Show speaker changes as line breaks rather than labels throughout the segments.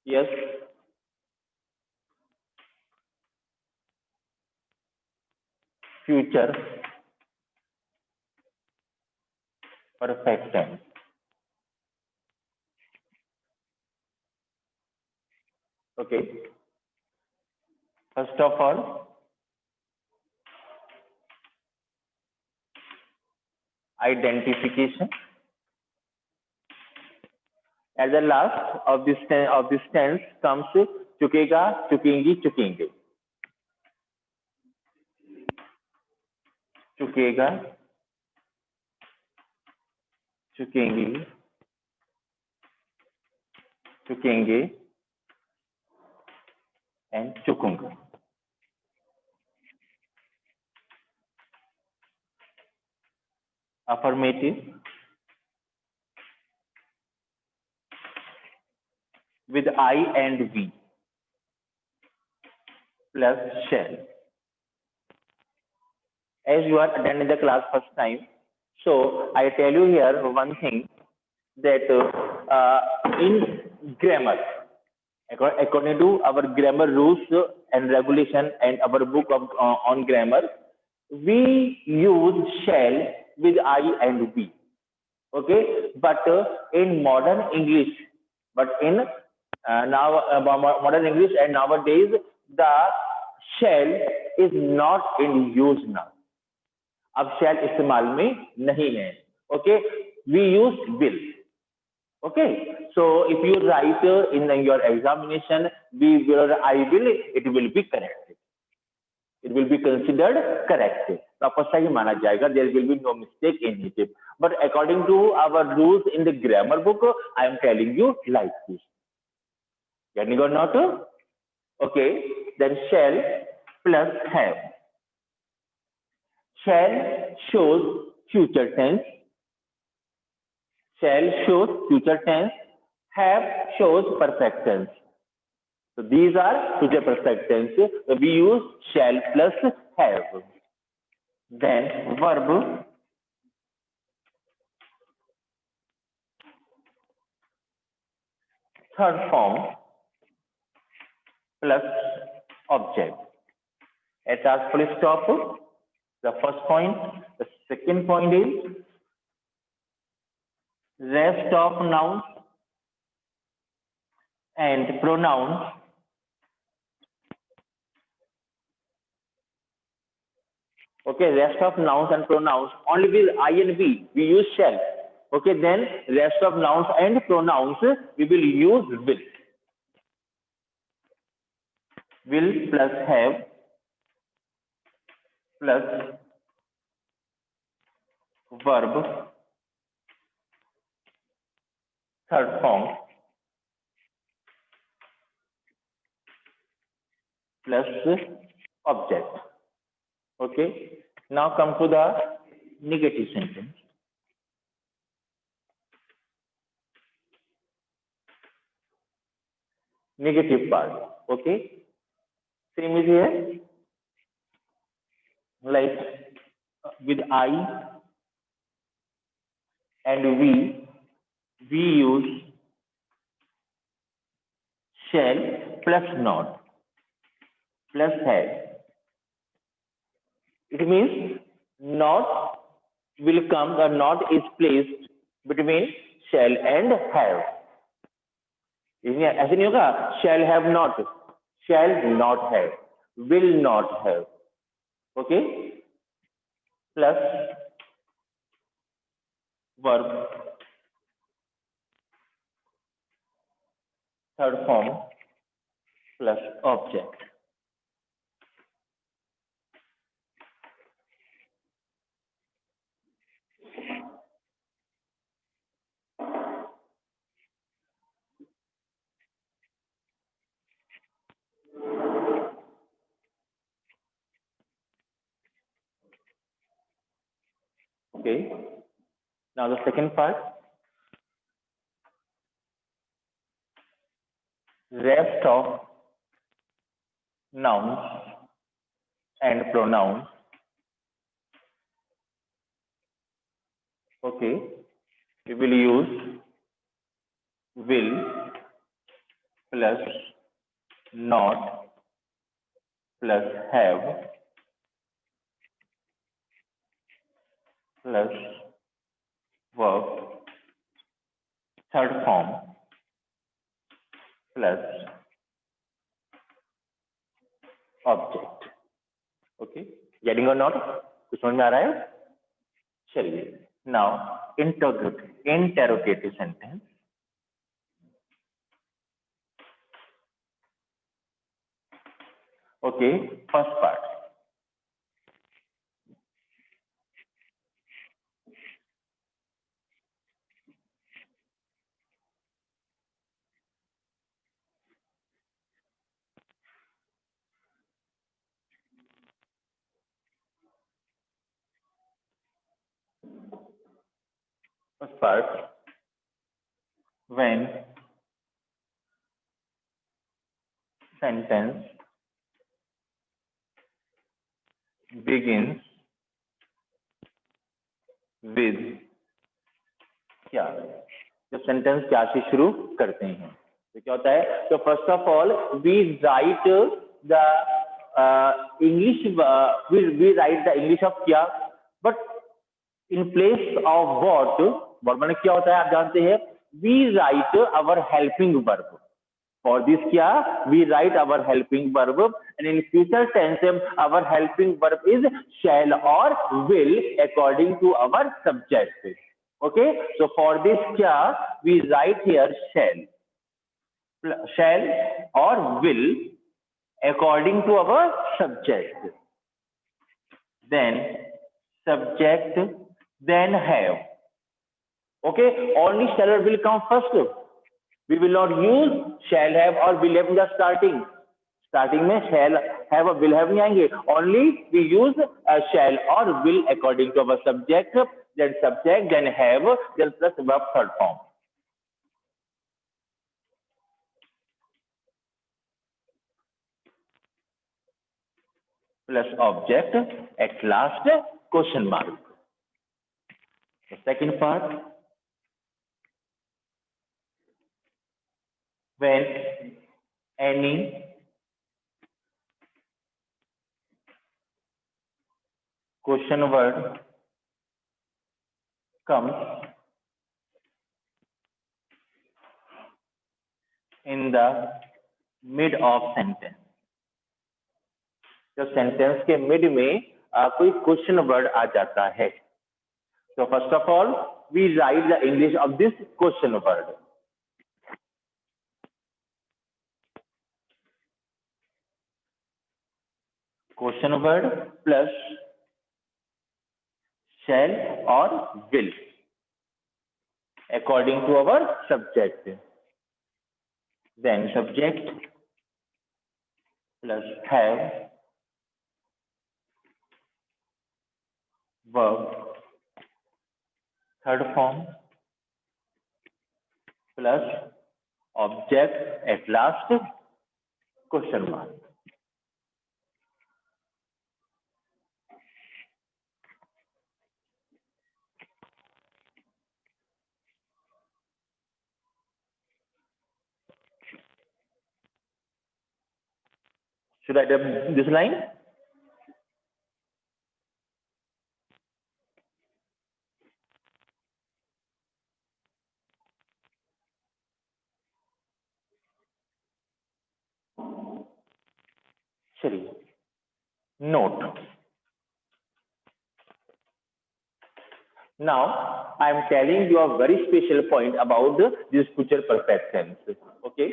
Yes, future perfect tense. Okay. First of all, identification. At the last of this tense comes चुकेगा, चुकेंगी, चुकेंगे. चुकेगा, चुकेंगी, चुकेंगे, and चुकूंगा. Affirmative with I and V plus shall. As you are attending the class first time, so I tell you here one thing that in grammar, according to our grammar rules and regulation and our book of, on grammar, we use shall with I and V. Okay, but in modern English, but in modern English and nowadays, the shall is not in use now. अब shall इस्तेमाल में नहीं है. Okay, we use will. Okay, so if you write in your examination, we will, I will, it will be correct. It will be considered correct. आपको सही माना जाएगा. There will be no mistake in it. But according to our rules in the grammar book, I am telling you like this. Getting or not? Okay. Then shall plus have. Shall shows future tense. Shall shows future tense. Have shows perfect tense. So these are future perfect tense. We use shall plus have. Then verb third form plus object. At our full stop, the first point. The second point is rest of nouns and pronouns okay, rest of nouns and pronouns only with I and V we use shall. Okay, then rest of nouns and pronouns we will use will. Will plus have plus verb third form plus object. Okay, now come to the negative sentence. Negative part. Okay, same is here. Like with I and we use shall plus not plus have. It means not will come, or not is placed between shall and have. ऐसे नहीं होगा shall have not, shall not have, will not have. Okay, plus verb third form plus object. Okay, now the second part, rest of nouns and pronouns. Okay, we will use will plus not plus have plus verb third form plus object. Okay, getting और not? कुछ समझ में आ रहा है? चलिए, now interrogative sentence. Okay, first part. First part, when sentence begins with क्या, जब sentence क्या से शुरू करते हैं तो क्या होता है? तो first of all we write the English, we write the English of क्या, but in place of what, verb में क्या होता है आप जानते हैं? We write our helping verb. For this क्या, we write our helping verb, and in future tense our helping verb is shall or will according to our subject. Okay, so for this क्या, we write here shall or will according to our subject. Then subject, then have. Okay, only shall or will come first. We will not use shall have or will have in the starting. Starting में shall have और will have नहीं आएंगे. Only we use shall or will according to our subject, then subject, then have, then plus verb third form. Plus object at last question mark. The second part, when any question word comes in the mid of sentence. जब sentence के mid में कोई question word आ जाता है, तो first of all we write the English of this question word. Question word plus shall or will according to our subject. Then subject plus have, verb third form plus object at last question mark. Should I write this line? चलिए, note. Now I am telling you a very special point about this future perfect tense. Okay.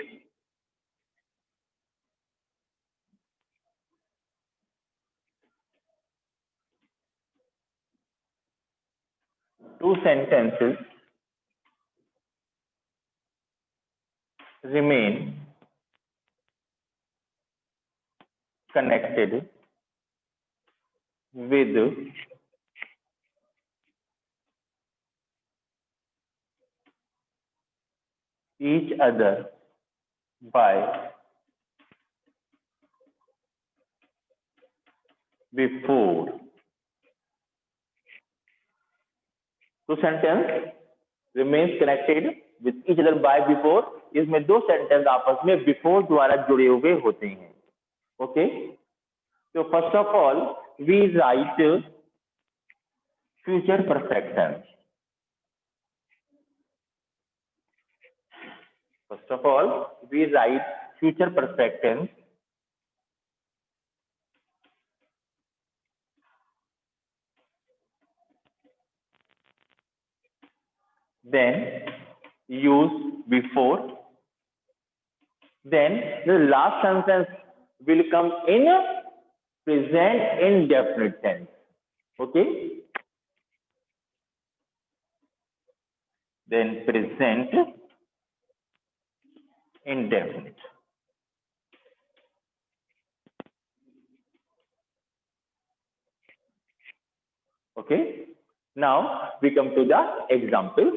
Two sentences remain connected with each other by before. Two sentence remains connected with each other by before, इसमें दो sentence आपस में before द्वारा जुड़े हुए होते हैं। Okay, तो first of all we write future perfect tense. First of all we write future perfect tense, then use before, then the last sentence will come in present indefinite tense. Okay, then present indefinite. Okay, now we come to the example.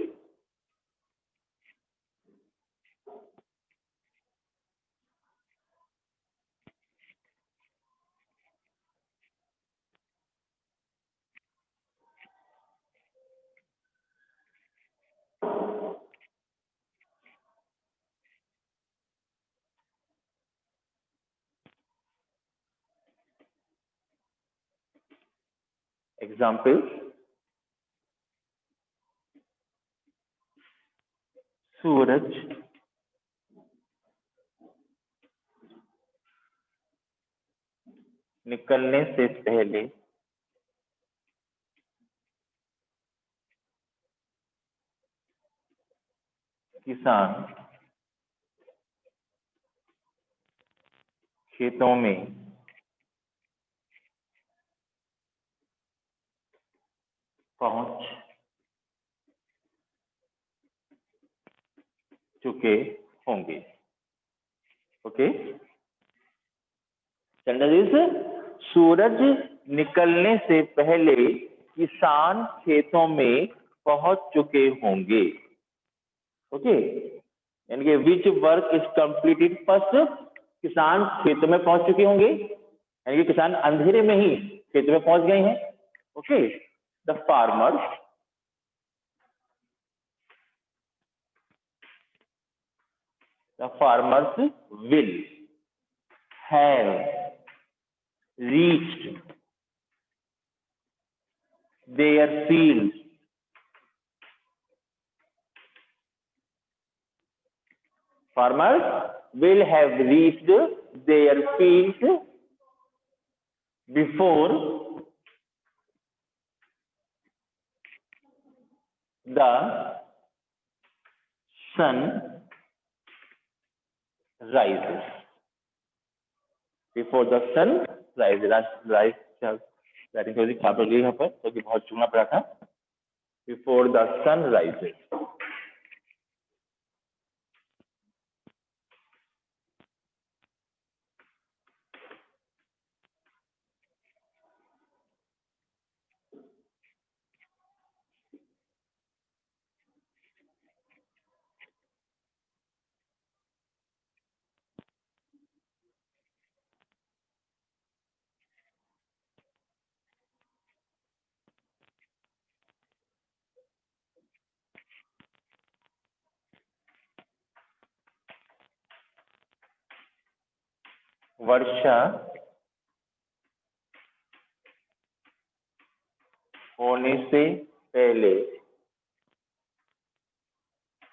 Example, सूरज निकलने से पहले किसान खेतों में पहुंच चुके होंगे। Okay, sentence, सूरज निकलने से पहले किसान खेतों में पहुंच चुके होंगे। ओके, यानी कि which work is completed first, किसान खेतों में पहुंच चुके होंगे, यानी कि किसान अंधेरे में ही खेतों में पहुंच गए हैं। Okay, the farmers will have reached their fields farmers will have reached their fields before the sun rises. Before the sun rises. Writing थोड़ी खराब हो गई यहाँ पर क्योंकि बहुत चुनना पड़ा था। Before the sun rises. वर्षा होने से पहले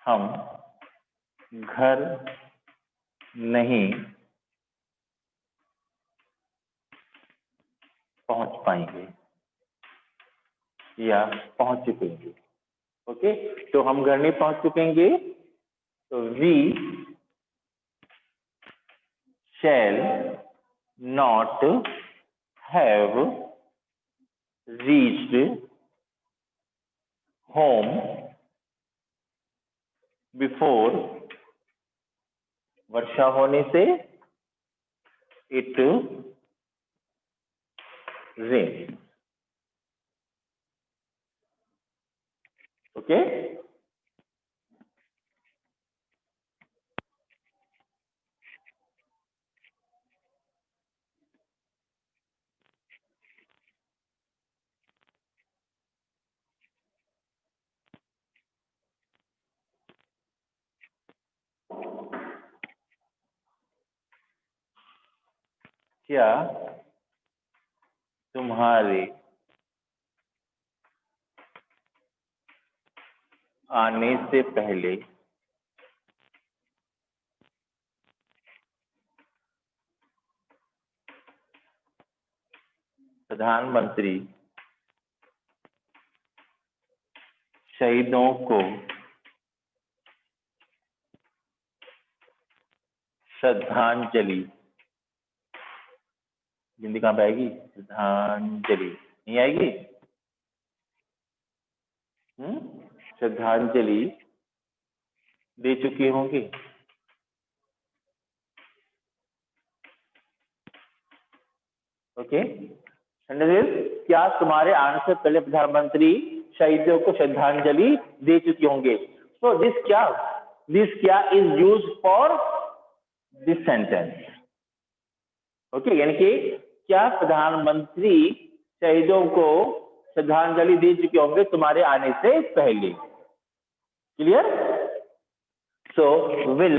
हम घर नहीं पहुंच पाएंगे या पहुंच चुकेंगे। ओके, तो हम घर नहीं पहुंच चुकेंगे तो we shall not have reached home before वर्षा होने से it rains. ओके, क्या तुम्हारे आने से पहले प्रधानमंत्री शहीदों को श्रद्धांजलि, हिंदी कहाँ पे आएगी? श्रद्धांजलि नहीं आएगी? श्रद्धांजलि दे चुकी होंगी। ओके, क्या तुम्हारे आने से पहले प्रधानमंत्री शहीदों को श्रद्धांजलि दे चुके होंगे। सो दिस क्या is use for this sentence. Okay, यानी कि क्या प्रधानमंत्री शहीदों को श्रद्धांजलि दे चुके होंगे तुम्हारे आने से पहले। Clear? So will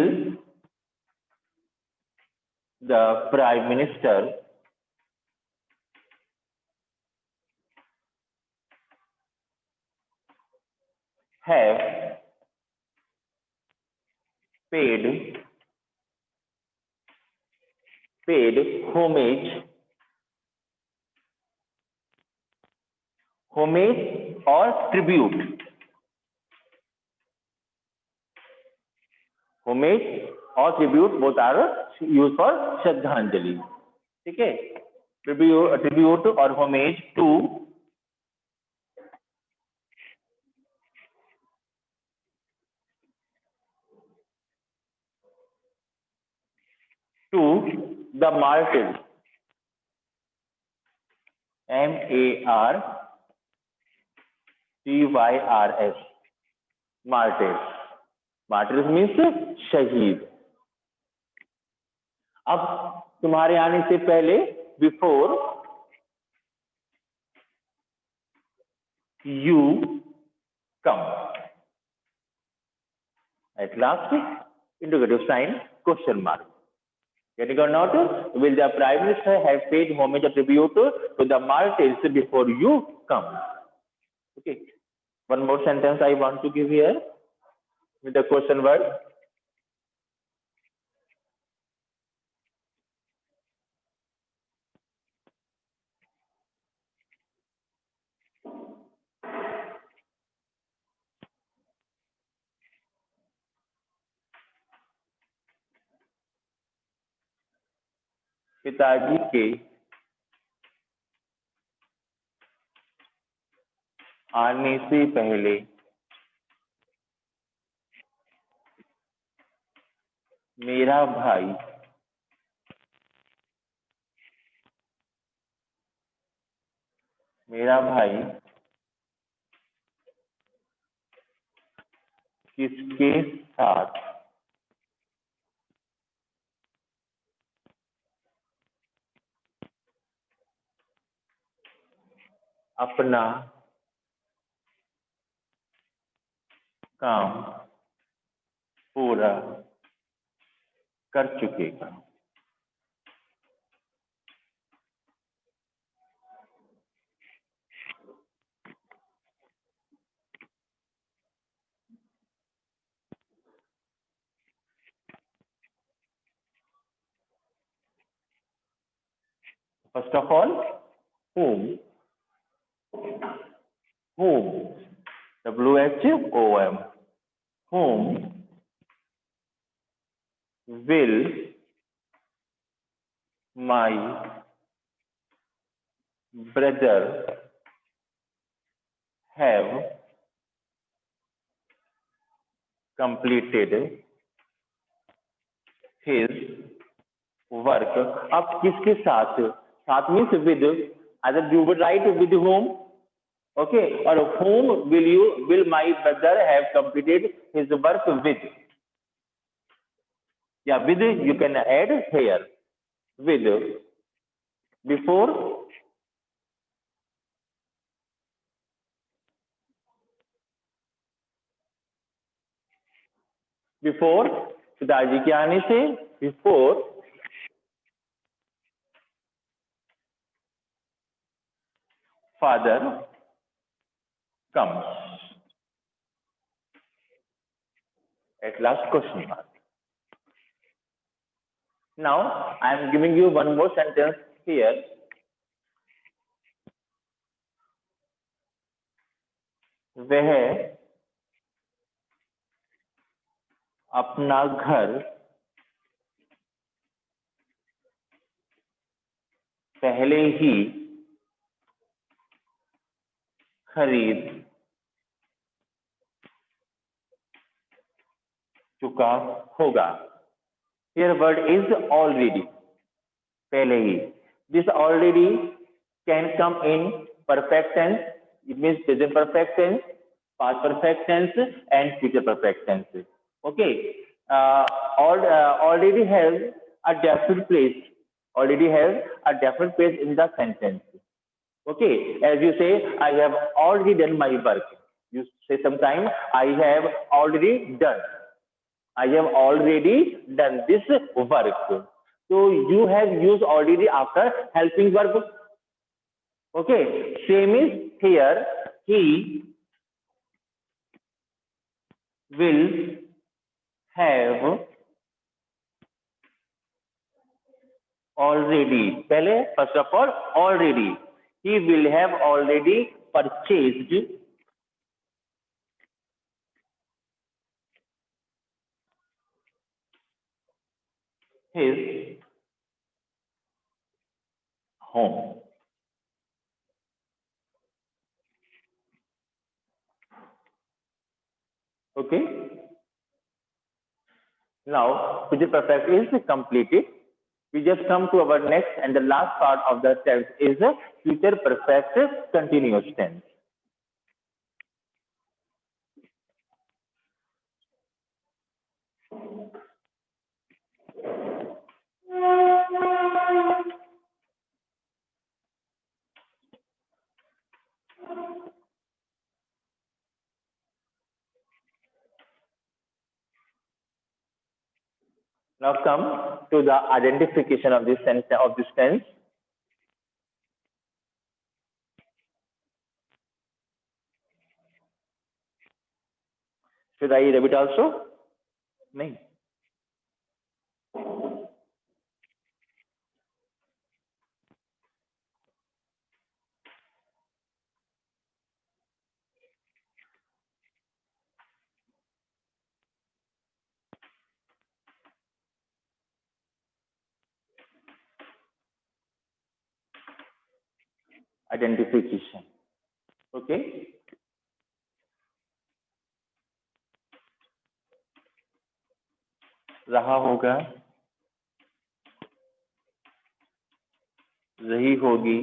the prime minister have paid homage or tribute, homage or tribute both are used for श्रद्धांजलि। ठीक है, ट्रिब्यूट और homage to the martyrs, MARTYRS, martyrs means शहीद। अब तुम्हारे आने से पहले, before you come, at last interrogative sign question mark. Getting or not? Will the Prime Minister have paid homage or tribute to the martyrs before you come? Okay. One more sentence I want to give here with the question word. पिताजी के आने से पहले मेरा भाई किसके साथ अपना काम पूरा कर चुकेगा। First of all, whom, WHOM, whom will my brother have completed his work। अब किसके साथ, साथ means with, either you would write with whom, okay, or whom will my brother have completed his work with। Yeah, with you can add here with, before पिताजी के आने से, before father comes. At last, question mark. Now I am giving you one more sentence here. वह अपना घर पहले ही खरीद चुका होगा. Here word is already. पहले ही. This already can come in perfect tense. It means present perfect tense, past perfect tense, and future perfect tense. Okay. Already has a definite place. Already has a definite place in the sentence. Okay. As you say, I have already done my work. You say sometime, I have already done. I have already done this work. So you have used already after helping verb. Okay. Same is here. He will have already. पहले first of all already. He will have already purchased his home. Okay. Now future perfect is completed. We just come to our next and the last part of the tense is future perfect continuous tense. Now come to the identification of this tense. Should I read it also? नहीं. Identification. Okay. रहा होगा, रही होगी,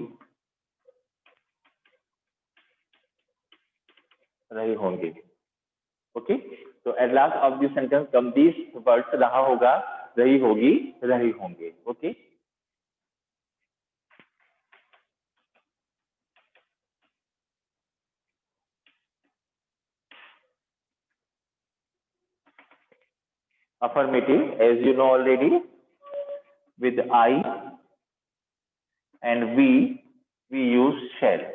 रही होंगे. Okay. So at last of this sentence come these words रहा होगा, रही होगी, रही होंगे. Okay. Affirmative, as you know already, with I and we use shall.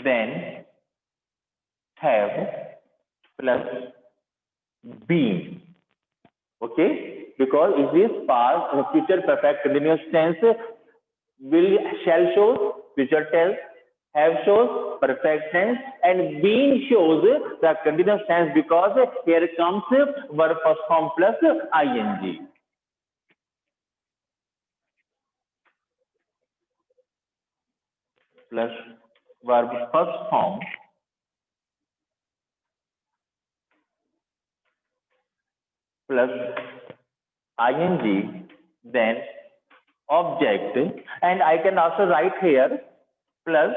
Then have plus been. Okay, because it is past future perfect continuous tense. Will shall shows future tense, have shows perfect tense, and been shows the continuous tense because here comes verb first form plus ing. Plus verb first form plus ing, then object, and I can also write here plus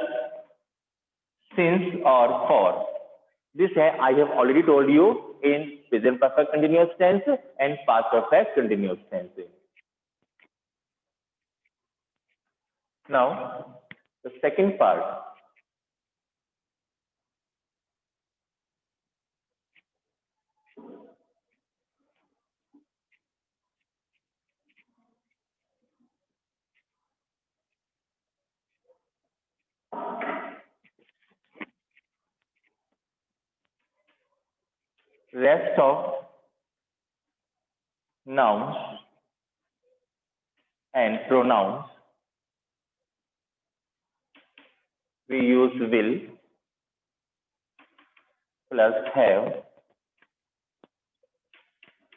since or for. This I have already told you in present perfect continuous tense and past perfect continuous tense. Now, the second part. rest of nouns and pronouns we use will plus have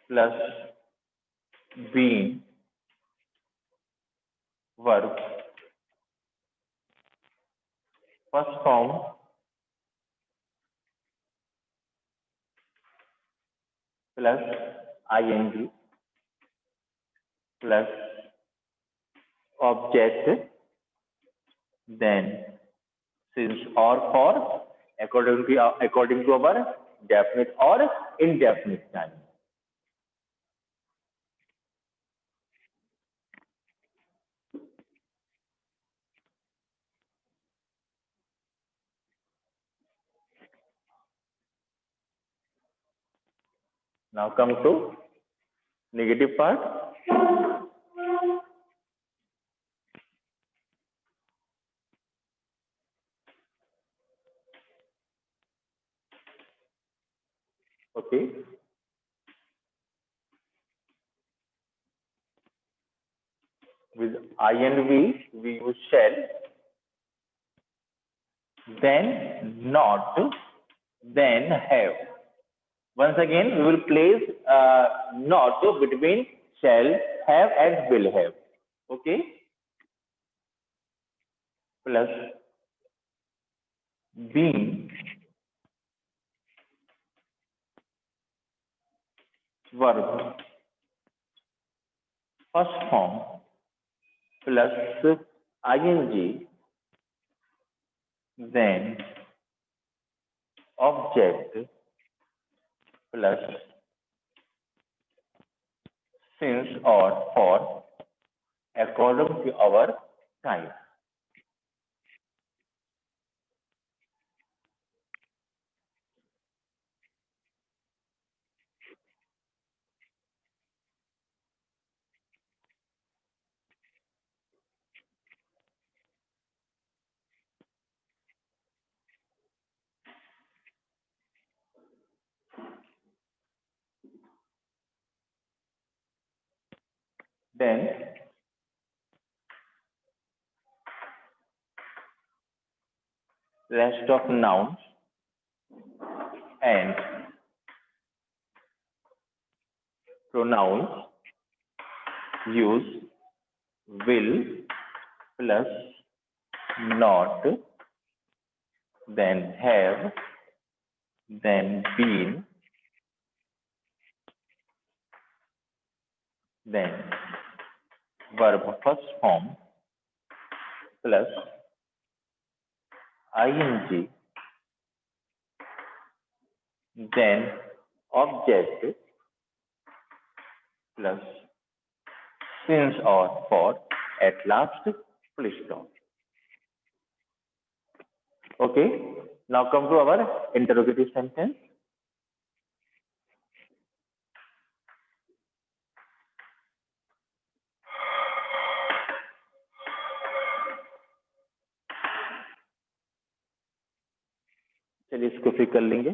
plus been verb first form plus ing plus object, then since or for according to our definite or indefinite time. Now come to negative part. Okay. With INV, we use shall, then not, then have. Once again, we will place not between shall have and will have. Okay. Plus been verb first form plus ing, then object plus since or for according to our time. Then rest of nouns and pronouns use will plus not, then have, then been, then verb first form plus ing, then object plus since or for at last full stop. Okay. Now come to our interrogative sentence. चलिए इसको फिर कर लेंगे.